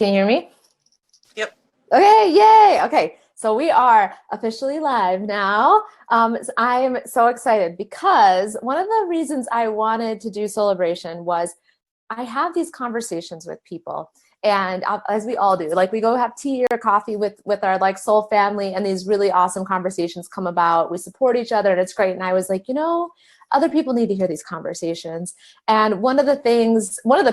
Can you hear me? Yep. Okay, yay. Okay, so we are officially live now. I'm so excited because one of the reasons I wanted to do Soulebration was I have these conversations with people, and as we all do, like we go have tea or coffee with our like soul family, and these really awesome conversations come about. We support each other, and it's great. And I was like, other people need to hear these conversations. And one of the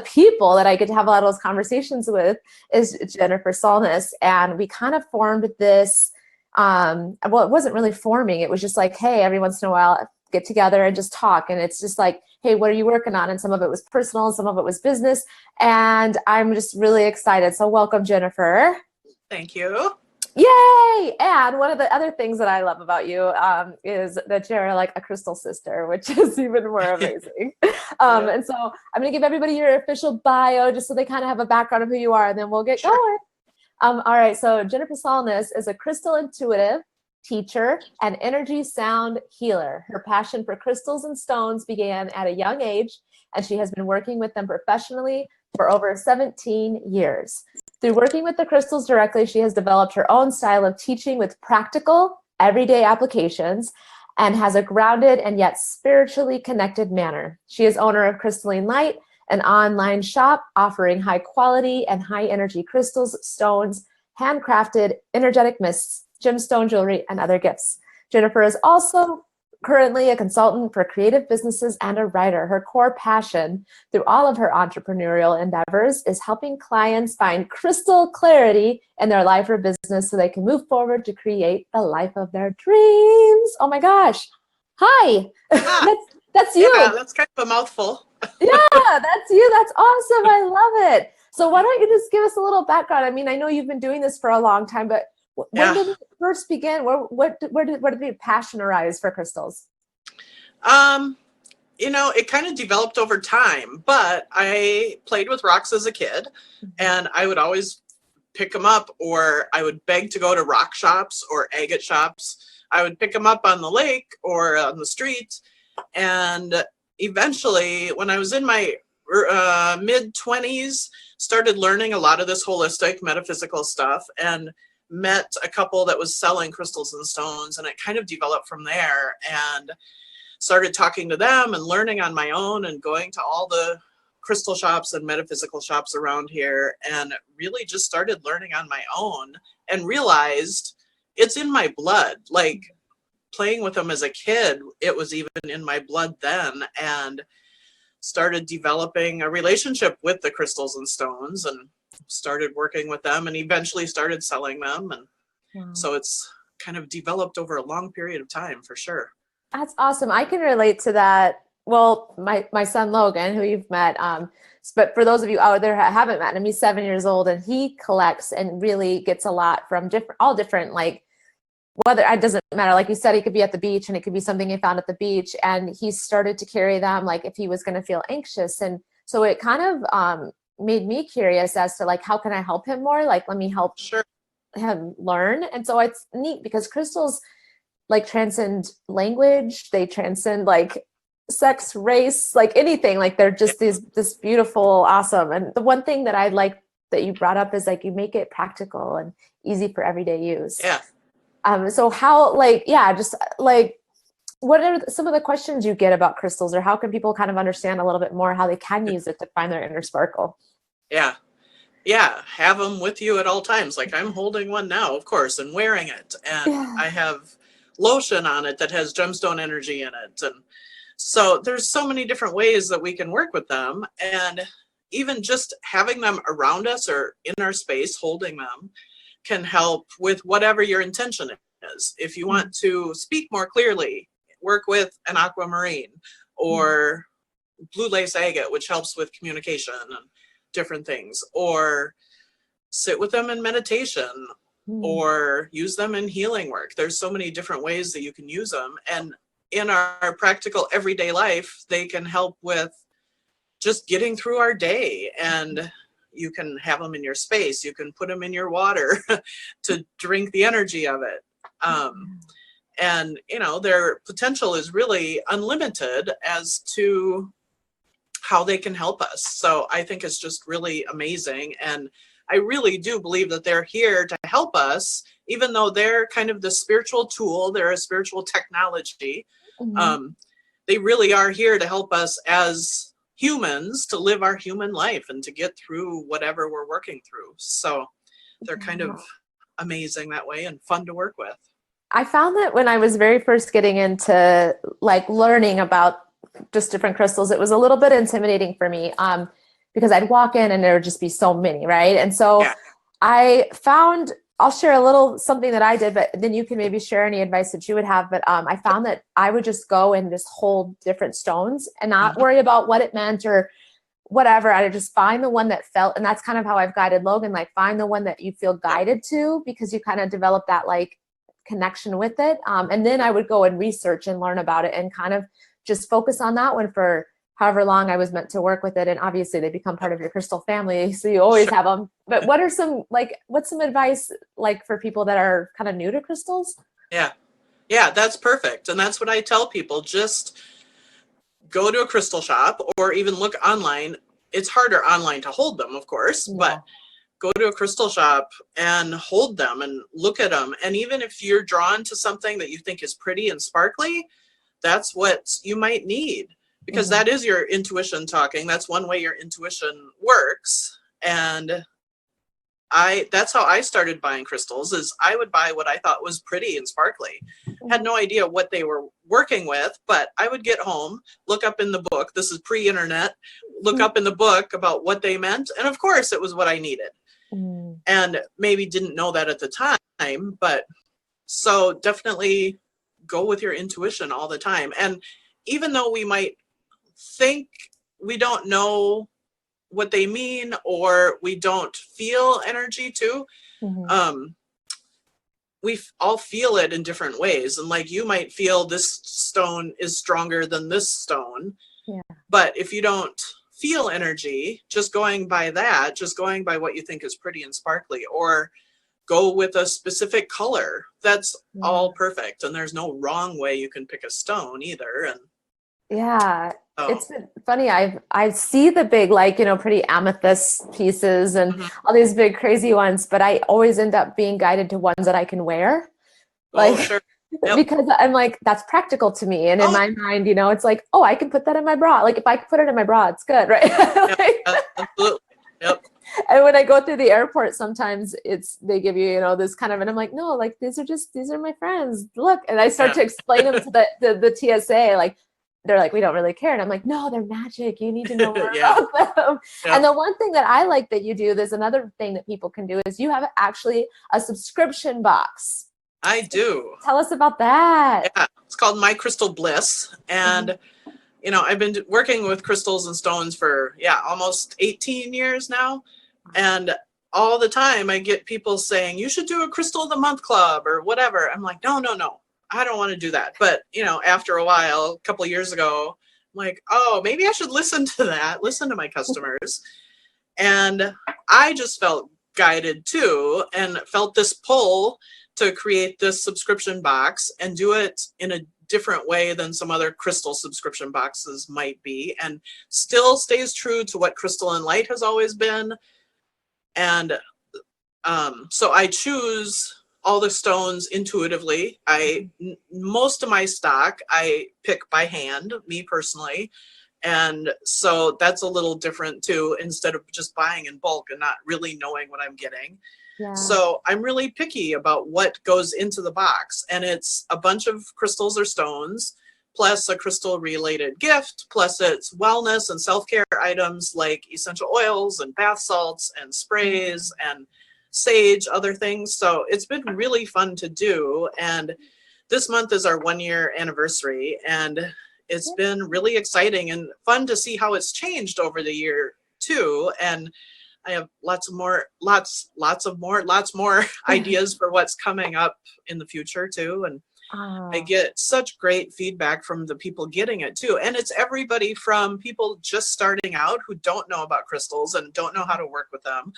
people that I get to have a lot of those conversations with is Jennifer Solness. And we kind of formed this, well, it wasn't really forming. It was just like, hey, every once in a while, get together and just talk. And it's just like, hey, what are you working on? And some of it was personal, and some of it was business. And I'm just really excited. So welcome, Jennifer. Thank you. Yay! And one of the other things that I love about you is that you're like a crystal sister, which is even more amazing. And so I'm going to give everybody your official bio just so they kind of have a background of who you are, and then we'll get going. All right, so Jennifer Solness is a crystal intuitive, teacher, and energy sound healer. Her passion for crystals and stones began at a young age, and she has been working with them professionally for over 17 years. Through working with the crystals directly, she has developed her own style of teaching with practical, everyday applications, and has a grounded and yet spiritually connected manner. She is owner of Crystalline Light, an online shop offering high quality and high energy crystals, stones, handcrafted energetic mists, gemstone jewelry, and other gifts. Jennifer is also currently a consultant for creative businesses and a writer. Her core passion through all of her entrepreneurial endeavors is helping clients find crystal clarity in their life or business so they can move forward to create the life of their dreams. Oh my gosh. Hi. That's you. Yeah, that's kind of a mouthful. Yeah, that's you. That's awesome. I love it. So why don't you just give us a little background? I mean, I know you've been doing this for a long time, but when did it first begin? Where did the passion arise for crystals? It kind of developed over time, but I played with rocks as a kid, and I would always pick them up, or I would beg to go to rock shops or agate shops. I would pick them up on the lake or on the street. And eventually, when I was in my mid-20s, started learning a lot of this holistic metaphysical stuff, and met a couple that was selling crystals and stones, and it kind of developed from there, and started talking to them and learning on my own and going to all the crystal shops and metaphysical shops around here, and really just started learning on my own and realized it's in my blood. Like playing with them as a kid, it was even in my blood then, and started developing a relationship with the crystals and stones, and started working with them, and eventually started selling them. And so it's kind of developed over a long period of time, for sure. That's awesome. I can relate to that. Well, my son Logan, who you've met, but for those of you out there who haven't met him, he's 7 years old, and he collects and really gets a lot from all different, like, whether it doesn't matter. Like you said, he could be at the beach, and it could be something he found at the beach, and he started to carry them like if he was going to feel anxious. And so it kind of made me curious as to like, how can I help him more? Like, let me help him learn. And so it's neat because crystals like transcend language. They transcend like sex, race, like anything. Like they're just this beautiful, awesome. And the one thing that I like that you brought up is like, you make it practical and easy for everyday use. Yeah. So how, just like, what are some of the questions you get about crystals, or how can people kind of understand a little bit more how they can use it to find their inner sparkle? Yeah. Have them with you at all times. Like I'm holding one now, of course, and wearing it. And I have lotion on it that has gemstone energy in it. And so there's so many different ways that we can work with them. And even just having them around us or in our space, holding them, can help with whatever your intention is. If you want to speak more clearly, work with an aquamarine or blue lace agate, which helps with communication and different things, or sit with them in meditation or use them in healing work. There's so many different ways that you can use them. And in our practical everyday life, they can help with just getting through our day. And you can have them in your space. You can put them in your water to drink the energy of it. And, their potential is really unlimited as to how they can help us. So I think it's just really amazing. And I really do believe that they're here to help us, even though they're kind of the spiritual tool, they're a spiritual technology. Mhm. They really are here to help us as humans to live our human life and to get through whatever we're working through. So they're kind of Yeah. amazing that way and fun to work with. I found that when I was very first getting into like learning about just different crystals, it was a little bit intimidating for me, because I'd walk in and there would just be so many, right? And so Yeah, I found, I'll share a little something that I did, but then you can maybe share any advice that you would have. But I found that I would just go and just hold different stones and not mhm, worry about what it meant or whatever. I just find the one that felt, and that's kind of how I've guided Logan, like find the one that you feel yep, guided to, because you kind of develop that like connection with it. And then I would go and research and learn about it and kind of just focus on that one for however long I was meant to work with it. And obviously they become part of your crystal family, so you always sure. have them. But what are some, like, what's some advice like for people that are kind of new to crystals? Yeah, yeah, that's perfect. And that's what I tell people. Just go to a crystal shop or even look online. It's harder online to hold them, of course, but Yeah. go to a crystal shop and hold them and look at them. And even if you're drawn to something that you think is pretty and sparkly, that's what you might need, because Mm-hmm. that is your intuition talking. That's one way your intuition works. And that's how I started buying crystals, is I would buy what I thought was pretty and sparkly. Had no idea what they were working with, but I would get home, look up in the book, this is pre-internet, look up in the book about what they meant, and of course it was what I needed. Mm-hmm. And maybe didn't know that at the time, but so definitely go with your intuition all the time. And even though we might think we don't know what they mean or we don't feel energy too, Mm-hmm. um, we all feel it in different ways. And like you might feel this stone is stronger than this stone, Yeah. but if you don't feel energy, just going by that, just going by what you think is pretty and sparkly, or go with a specific color, that's Yeah. all perfect. And there's no wrong way you can pick a stone either. And Yeah, so, it's been funny. I see the big, like, pretty amethyst pieces and mhm. all these big crazy ones, but I always end up being guided to ones that I can wear. Oh, Like, sure. Yep. because I'm like, that's practical to me. And in Oh, my mind, it's like, oh, I can put that in my bra. Like if I can put it in my bra, it's good, right? yep. Like, Absolutely. Yep. and when I go through the airport, sometimes they give you, this kind of, and I'm like, no, like these are my friends. Look. And I start Yeah. to explain them to the TSA, like, they're like, we don't really care. And I'm like, no, they're magic. You need to know more Yeah. about them. And Yep. the one thing that I like that you do, there's another thing that people can do, is you have actually a subscription box. I do. Tell us about that. Yeah. It's called My Crystal Bliss. Mhm. And, I've been working with crystals and stones for, almost 18 years now. And all the time I get people saying, you should do a crystal of the month club or whatever. I'm like, no, no, no, I don't want to do that. But, after a while, a couple of years ago, I'm like, oh, maybe I should listen to that, listen to my customers. And I just felt guided too, and felt this pull to create this subscription box and do it in a different way than some other crystal subscription boxes might be, and still stays true to what Crystalline Light has always been. And so I choose all the stones intuitively. Most of my stock I pick by hand, me personally. And so that's a little different too, instead of just buying in bulk and not really knowing what I'm getting. Yeah. So I'm really picky about what goes into the box. And it's a bunch of crystals or stones, plus a crystal related gift, plus it's wellness and self-care items like essential oils and bath salts and sprays and sage, other things. So it's been really fun to do. And this month is our 1 year anniversary, and it's been really exciting and fun to see how it's changed over the year too. And I have lots more ideas for what's coming up in the future too. And I Ah, get such great feedback from the people getting it too. And it's everybody from people just starting out who don't know about crystals and don't know how to work with them,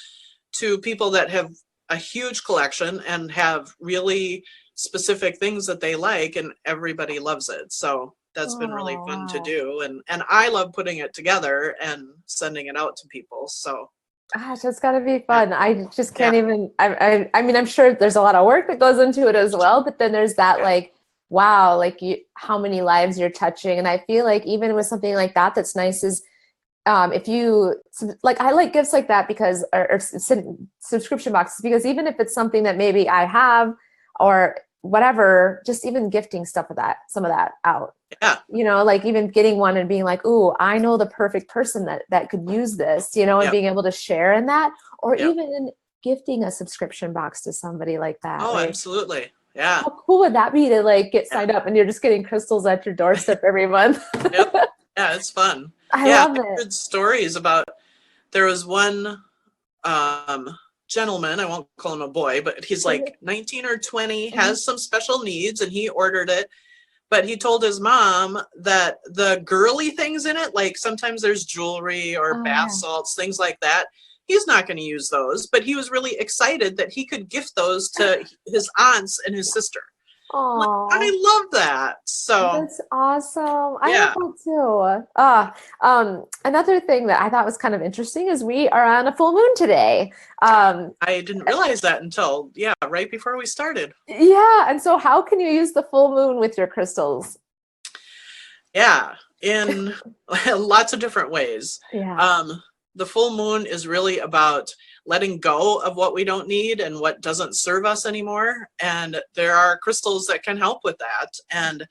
to people that have a huge collection and have really specific things that they like, and everybody loves it. So that's been really oh, fun to wow. do. And I love putting it together and sending it out to people. So Gosh, that's got to be Yeah. fun. I just can't even. I mean, I'm sure there's a lot of work that goes into it as well, but then there's that like, wow, like how many lives you're touching, and I feel like even with something like that, that's nice is if you like, I like gifts like that because or subscription boxes because even if it's something that maybe I have or whatever, just even gifting stuff of that, some of that out. Yeah. You know, like even getting one and being like, ooh, I know the perfect person that could use this, you know, and Yep. being able to share in that, or Yep. even gifting a subscription box to somebody like that. Oh, Like, absolutely. Yeah. how cool would that be to like get Yeah. signed up and you're just getting crystals at your doorstep every month? Yep. Yeah, it's fun. I Yeah, love I've it. heard stories about there was one gentleman, I won't call him a boy, but he's like 19 or 20, has some special needs, and he ordered it. But he told his mom that the girly things in it, like sometimes there's jewelry or Oh bath yeah. salts, things like that, he's not going to use those. But he was really excited that he could gift those to his aunts and his sister. I'm like, Oh, I love that. So that's awesome. I love yeah, that too. Another thing that I thought was kind of interesting is we are on a full moon today. I didn't realize that until, yeah, right before we started. Yeah, and so how can you use the full moon with your crystals? Yeah, in lots of different ways. Yeah. The full moon is really about letting go of what we don't need and what doesn't serve us anymore. And there are crystals that can help with that. And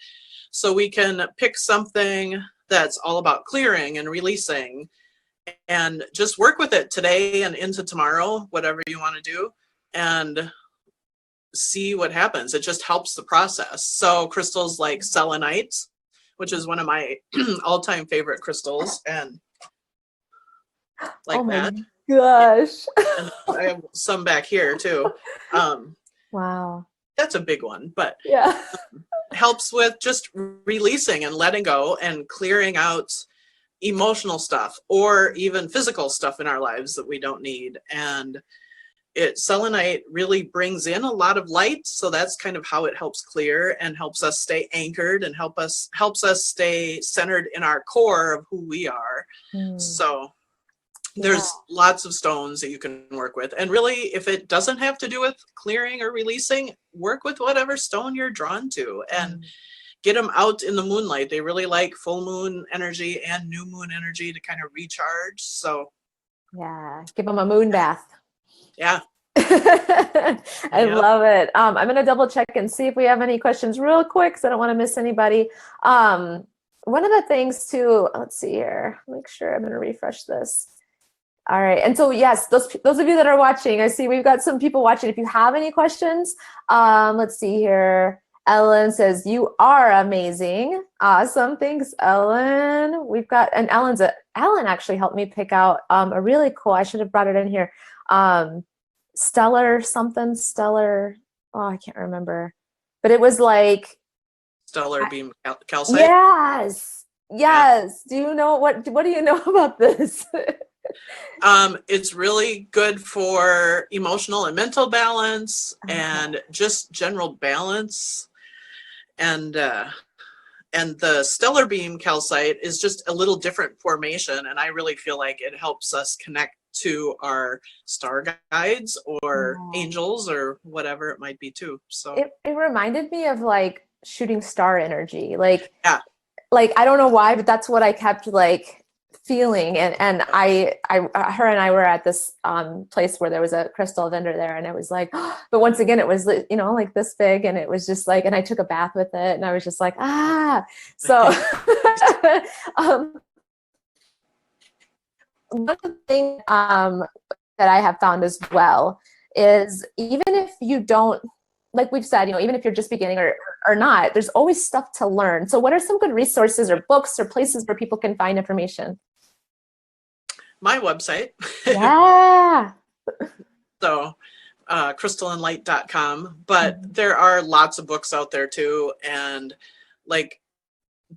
so we can pick something that's all about clearing and releasing and just work with it today and into tomorrow, whatever you want to do, and see what happens. It just helps the process. So crystals like selenite, which is one of my all-time favorite crystals, and like Oh my that. gosh. And I have some back here too. Wow. That's a big one, but Yeah. helps with just releasing and letting go and clearing out emotional stuff or even physical stuff in our lives that we don't need. And selenite really brings in a lot of light, so that's kind of how it helps clear and helps us stay anchored and helps us stay centered in our core of who we are. So there's lots of stones that you can work with, and really if it doesn't have to do with clearing or releasing, work with whatever stone you're drawn to and get them out in the moonlight. They really like full moon energy and new moon energy to kind of recharge. So yeah, give them a moon bath. Yeah. I love it. I'm going to double check and see if we have any questions real quick because I don't want to miss anybody. One of the things too, let's see here, make sure I'm going to refresh this. All right. And so, yes, those of you that are watching, I see we've got some people watching. If you have any questions, let's see here. Ellen says, you are amazing. Awesome. Thanks, Ellen. We've got, and Ellen actually helped me pick out a really cool, I should have brought it in here. Stellar, oh, I can't remember, but it was like stellar beam calcite. Yes. Yeah. Do you know what do you know about this? It's really good for emotional and mental balance and just general balance. And the stellar beam calcite is just a little different formation, and I really feel like it helps us connect to our star guides or angels or whatever it might be too. So it reminded me of like shooting star energy, like like I don't know why, but that's what I kept like feeling. And her and I were at this place where there was a crystal vendor there, and it was like, but once again, it was, you know, like this big, and it was just like, and I took a bath with it, and I was just like, so one of the things that I have found as well is even if you don't, like we've said, you know, even if you're just beginning or not, there's always stuff to learn. So what are some good resources or books or places where people can find information? My website. Yeah. So crystallinelight.com, but there are lots of books out there too. And like,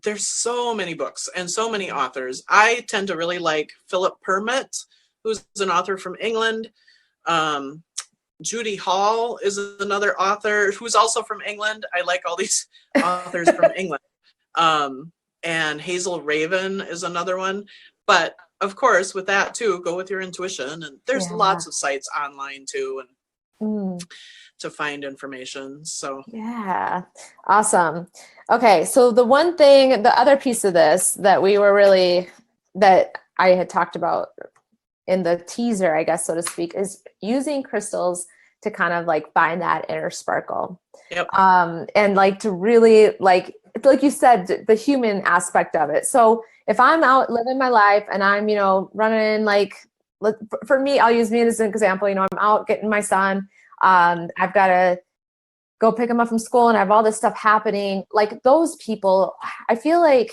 there's so many books and so many authors. I tend to really like Philip Permit, who's an author from England. Judy Hall is another author who's also from England. I like all these authors from England. And Hazel Raven is another one. But of course, with that too, go with your intuition. And there's lots of sites online too, and to find information. So yeah, awesome. Okay, so the one thing, the other piece of this that we were really, that I had talked about in the teaser, I guess, so to speak, is using crystals to kind of like find that inner sparkle. Yep. And like to really like you said, the human aspect of it. So if I'm out living my life and I'm, you know, running, like, for me, I'll use me as an example, you know, I'm out getting my son. I've got to go pick him up from school and I have all this stuff happening. Like those people, I feel like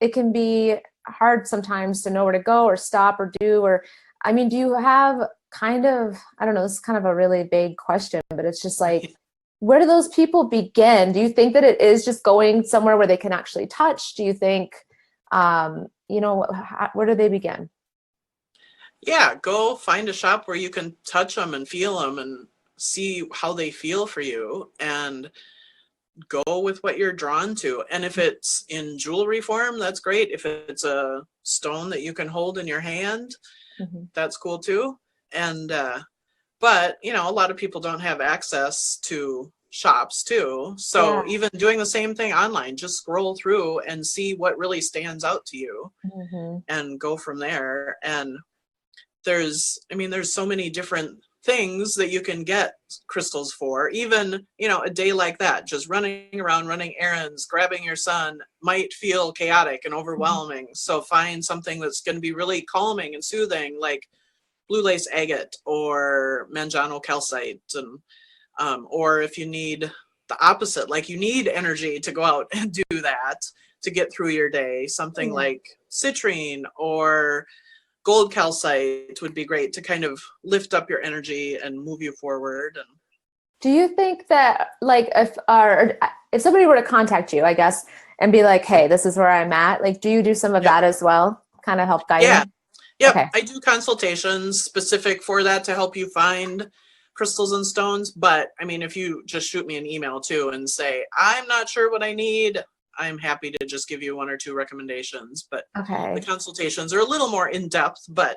it can be hard sometimes to know where to go or stop or do, or, I mean, do you have kind of, I don't know, this is kind of a really vague question, but it's just like, where do those people begin? Do you think that it is just going somewhere where they can actually touch? Do you think, you know, where do they begin? Yeah, go find a shop where you can touch them and feel them and see how they feel for you, and go with what you're drawn to. And if it's in jewelry form, that's great. If it's a stone that you can hold in your hand, that's cool too. And but you know, a lot of people don't have access to shops too, so even doing the same thing online, just scroll through and see what really stands out to you, and go from there. And there's so many different things that you can get crystals for. Even, you know, a day like that, just running around, running errands, grabbing your son might feel chaotic and overwhelming. So find something that's going to be really calming and soothing, like blue lace agate or manjano calcite. And or if you need the opposite, like you need energy to go out and do that to get through your day, something like citrine or gold calcite would be great to kind of lift up your energy and move you forward. And do you think that, like, if somebody were to contact you, I guess, and be like, hey, this is where I'm at, like, do you do some of that as well? Kind of help guide them? Yep. Okay. I do consultations specific for that to help you find crystals and stones. But I mean, if you just shoot me an email too and say, I'm not sure what I need, I'm happy to just give you one or two recommendations. But the consultations are a little more in depth, but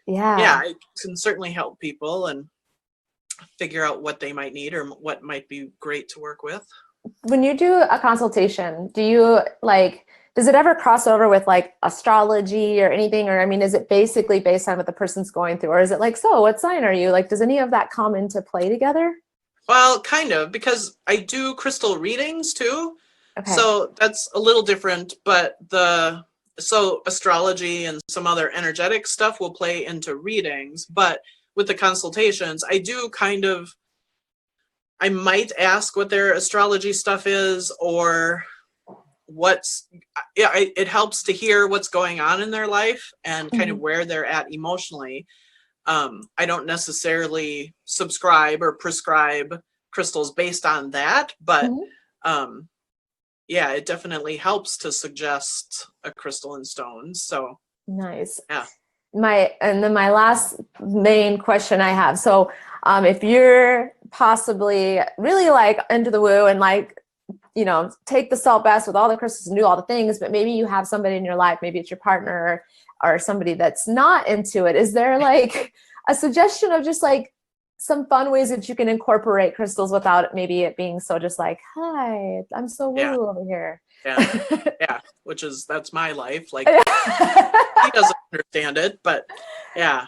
yeah, I can certainly help people and figure out what they might need or what might be great to work with. When you do a consultation, do you like, does it ever cross over with like astrology or anything? Or, I mean, is it basically based on what the person's going through? Or is it like, so what sign are you? Like, does any of that come into play together? Well, kind of, because I do crystal readings too. So that's a little different, but so astrology and some other energetic stuff will play into readings, but with the consultations, I do kind of, I might ask what their astrology stuff is, or it helps to hear what's going on in their life and kind of where they're at emotionally. I don't necessarily subscribe or prescribe crystals based on that, but yeah, it definitely helps to suggest a crystal and stones. So nice. Yeah. And then my last main question I have. So if you're possibly really like into the woo and like, you know, take the salt baths with all the crystals and do all the things, but maybe you have somebody in your life, maybe it's your partner or somebody that's not into it. Is there like a suggestion of just like some fun ways that you can incorporate crystals without maybe it being so just like, hi, I'm so woo over here. Yeah, that's my life. Like he doesn't understand it, but yeah.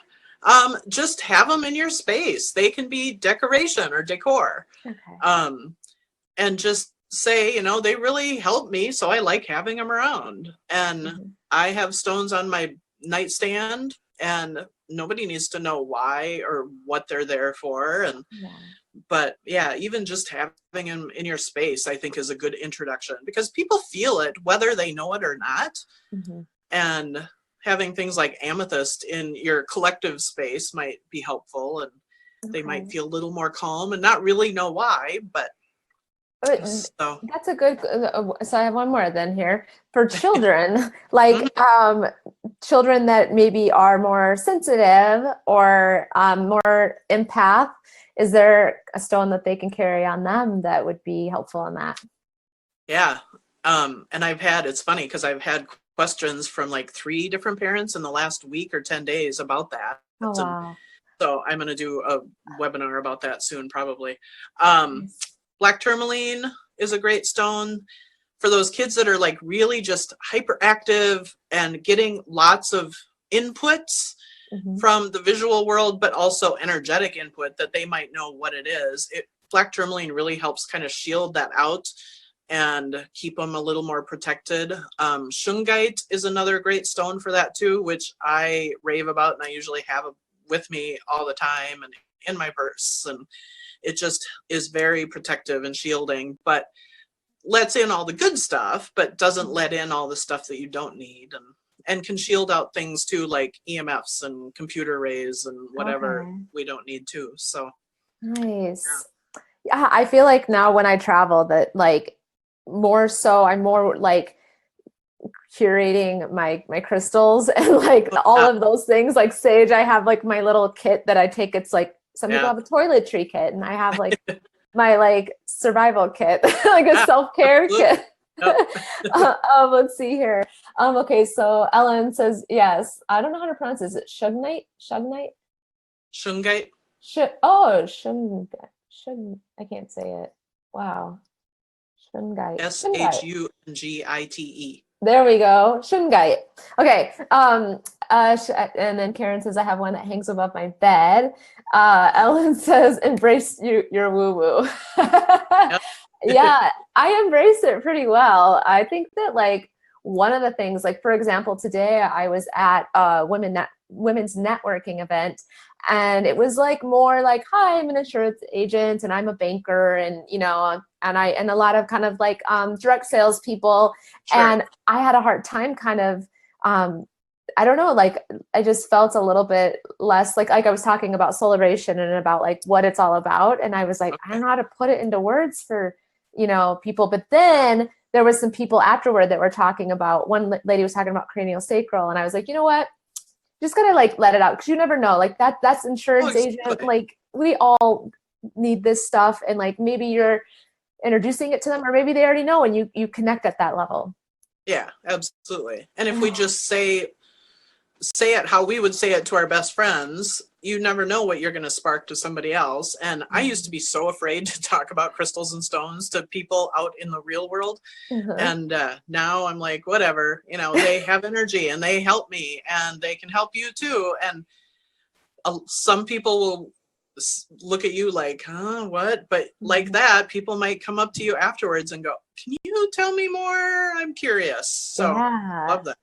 Just have them in your space. They can be decoration or decor. And just say, you know, they really help me, so I like having them around. And I have stones on my nightstand, and nobody needs to know why or what they're there for. And but yeah, even just having them in your space, I think, is a good introduction, because people feel it whether they know it or not. And having things like amethyst in your collective space might be helpful, and they might feel a little more calm and not really know why, but so that's a good, so I have one more then here for children, like children that maybe are more sensitive or more empath. Is there a stone that they can carry on them that would be helpful in that? Yeah. And it's funny because I've had questions from like 3 different parents in the last week or 10 days about that. Oh, wow. So I'm going to do a webinar about that soon, probably. Nice. Black tourmaline is a great stone for those kids that are like really just hyperactive and getting lots of inputs from the visual world, but also energetic input that they might know what it is. Black tourmaline really helps kind of shield that out and keep them a little more protected. Shungite is another great stone for that too, which I rave about, and I usually have with me all the time and in my purse, and it just is very protective and shielding, but lets in all the good stuff, but doesn't let in all the stuff that you don't need, and can shield out things too, like EMFs and computer rays and whatever we don't need to. So nice. Yeah, I feel like now when I travel that like more so I'm more like curating my crystals and like all of those things. Like sage, I have like my little kit that I take. It's like some people have a toiletry kit, and I have like my like survival kit, like a self-care kit. Let's see here. Okay, so Ellen says yes. I don't know how to pronounce it. Is it Shugnite? Shungite? Shungite. I can't say it. Wow. Shungite. Shungite. There we go. Shungite. Okay. And then Karen says, I have one that hangs above my bed. Ellen says, embrace your woo-woo. Yeah, I embrace it pretty well. I think that like one of the things, like for example, today I was at a women's networking event, and it was like more like, hi, I'm an insurance agent and I'm a banker, and you know, and a lot of kind of like direct sales people. Sure. And I had a hard time kind of I don't know, like I just felt a little bit less like I was talking about Soulebration and about like what it's all about, and I was like, I don't know how to put it into words for, you know, people. But then there was some people afterward that were talking about, one lady was talking about cranial sacral, and I was like, you know what, just gotta like let it out, because you never know, like that's insurance agent, like we all need this stuff, and like maybe you're introducing it to them, or maybe they already know and you connect at that level. Yeah, absolutely. And if we just say it how we would say it to our best friends, you never know what you're going to spark to somebody else. And I used to be so afraid to talk about crystals and stones to people out in the real world. And now I'm like, whatever, you know, they have energy and they help me, and they can help you too. And some people will look at you like, huh, what? But like that, people might come up to you afterwards and go, can you tell me more? I'm curious. So love that.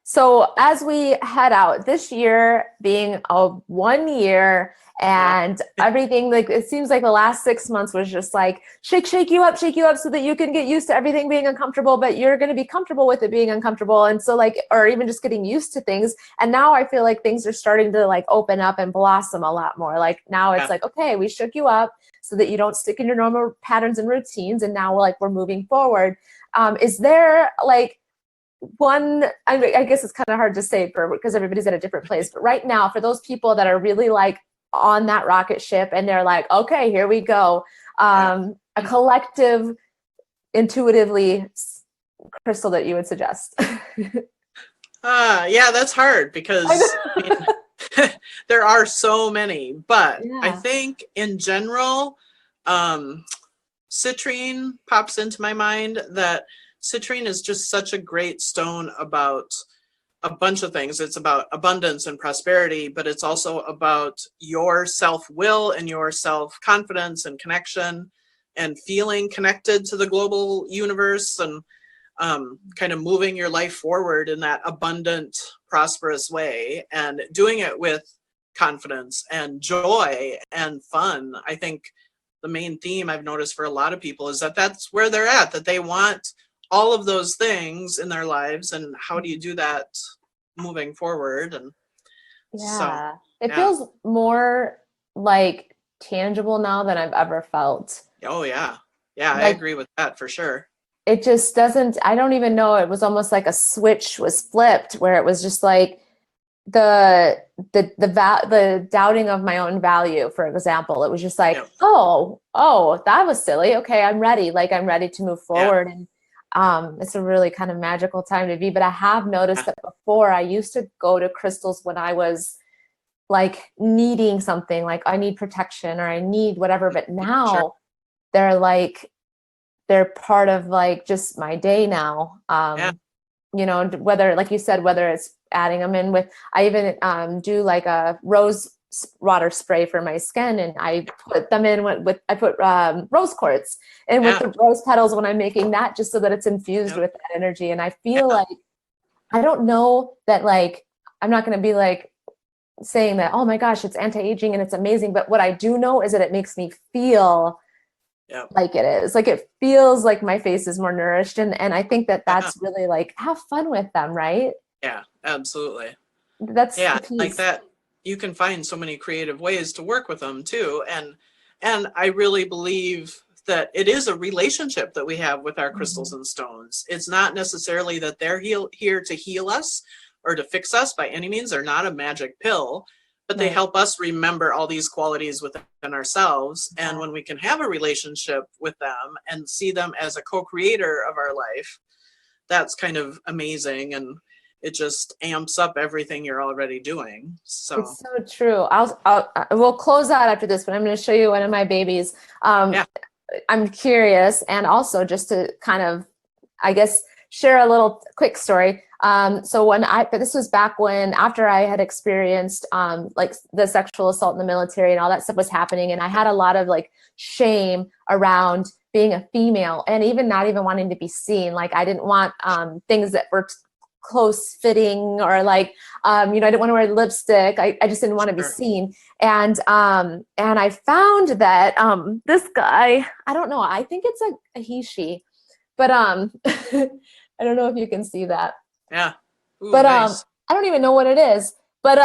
So as we head out, this year being a 1 year, and everything, like it seems like the last 6 months was just like shake you up so that you can get used to everything being uncomfortable, but you're going to be comfortable with it being uncomfortable. And so like, or even just getting used to things. And now I feel like things are starting to like open up and blossom a lot more. Like now it's like, okay, we shook you up so that you don't stick in your normal patterns and routines. And now we're moving forward. Is there like one, I guess it's kind of hard to say because everybody's at a different place, but right now for those people that are really like on that rocket ship and they're like, okay, here we go, a collective intuitively crystal that you would suggest? Yeah, that's hard because I mean, there are so many, but I think in general, citrine pops into my mind. That citrine is just such a great stone about a bunch of things. It's about abundance and prosperity, but it's also about your self-will and your self-confidence and connection and feeling connected to the global universe, and kind of moving your life forward in that abundant, prosperous way, and doing it with confidence and joy and fun. I think the main theme I've noticed for a lot of people is that that's where they're at, that they want all of those things in their lives, and how do you do that moving forward? And it feels more like tangible now than I've ever felt. Oh yeah, like, I agree with that for sure. It just doesn't, I don't even know, it was almost like a switch was flipped, where it was just like the doubting of my own value, for example. It was just like, oh, that was silly. Okay, I'm ready. Like I'm ready to move forward. And it's a really kind of magical time to be. But I have noticed that before, I used to go to crystals when I was like needing something, like I need protection or I need whatever. But now they're part of like just my day now. You know, whether, like you said, whether it's adding them in with, I even do like a rose water spray for my skin, and I put them in with I put rose quartz and with the rose petals when I'm making that, just so that it's infused with that energy. And I feel like, I don't know that, like, I'm not going to be like saying that, oh my gosh, it's anti-aging and it's amazing. But what I do know is that it makes me feel like it is. Like, it feels like my face is more nourished. And I think that that's really like, have fun with them, right? Yeah, absolutely. That's like that. You can find so many creative ways to work with them too. And I really believe that it is a relationship that we have with our crystals and stones. It's not necessarily that they're here to heal us or to fix us by any means. They're not a magic pill, but they help us remember all these qualities within ourselves. And when we can have a relationship with them and see them as a co-creator of our life, that's kind of amazing. And it just amps up everything you're already doing. So it's so true. We'll close out after this, but I'm going to show you one of my babies. I'm curious, and also just to kind of, I guess, share a little quick story. So this was back when, after I had experienced like the sexual assault in the military and all that stuff was happening, and I had a lot of like shame around being a female, and even not even wanting to be seen. Like, I didn't want things that were close fitting, or like, I didn't want to wear lipstick. I just didn't want to be seen. And I found that this guy, I don't know, I think it's a he, she, but I don't know if you can see that. Yeah. Ooh, but nice. I don't even know what it is, but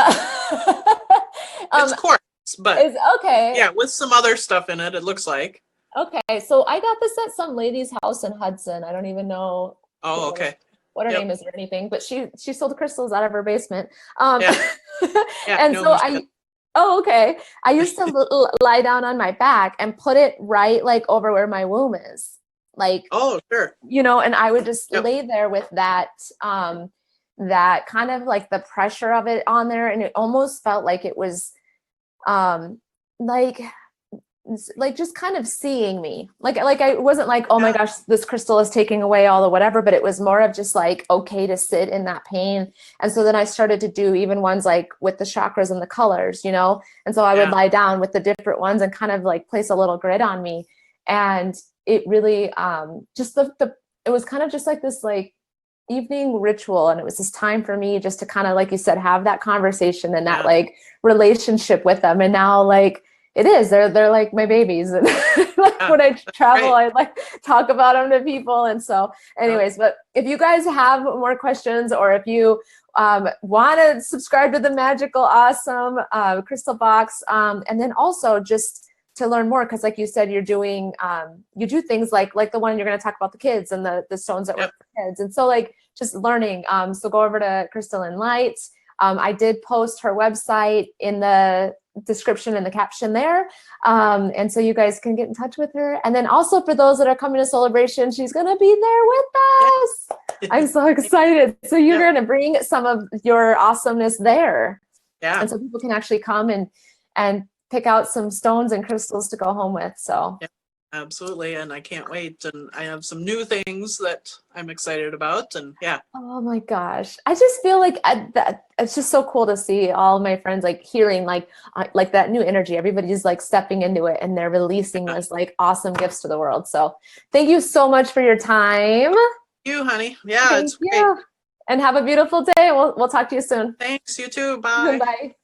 it's quartz, but it's okay. Yeah, with some other stuff in it, it looks like. Okay, so I got this at some lady's house in Hudson. I don't even know. Oh, okay. What her name is or anything, but she sold crystals out of her basement. And so okay. I used to lie down on my back and put it right like over where my womb is. Like, oh, sure. And I would just lay there with that, that kind of like the pressure of it on there. And it almost felt like it was, like just kind of seeing me, like I wasn't like, oh my gosh, this crystal is taking away all the whatever, but it was more of just like, okay, to sit in that pain. And so then I started to do even ones like with the chakras and the colors, and so I would lie down with the different ones and kind of like place a little grid on me. And it really just it was kind of just like this like evening ritual, and it was this time for me just to kind of, like you said, have that conversation and that like relationship with them. And now, like, it is, they're like my babies. And like when I travel, I like talk about them to people. And so anyways, but if you guys have more questions, or if you want to subscribe to the Magical Awesome Crystal Box, and then also just to learn more, because like you said, you're doing you do things like the one you're going to talk about, the kids and the stones that work for kids. And so like just learning, so go over to Crystalline Light. I did post her website in the description and the caption there, and so you guys can get in touch with her. And then also, for those that are coming to Soulebration, she's going to be there with us. I'm so excited. So you're going to bring some of your awesomeness there, and so people can actually come and pick out some stones and crystals to go home with. So absolutely. And I can't wait. And I have some new things that I'm excited about. And oh my gosh, I just feel like that it's just so cool to see all my friends like healing like that new energy. Everybody's like stepping into it, and they're releasing this like awesome gifts to the world. So thank you so much for your time. Thank you, honey. It's great. And have a beautiful day. We'll talk to you soon. Thanks, you too. Bye. Bye.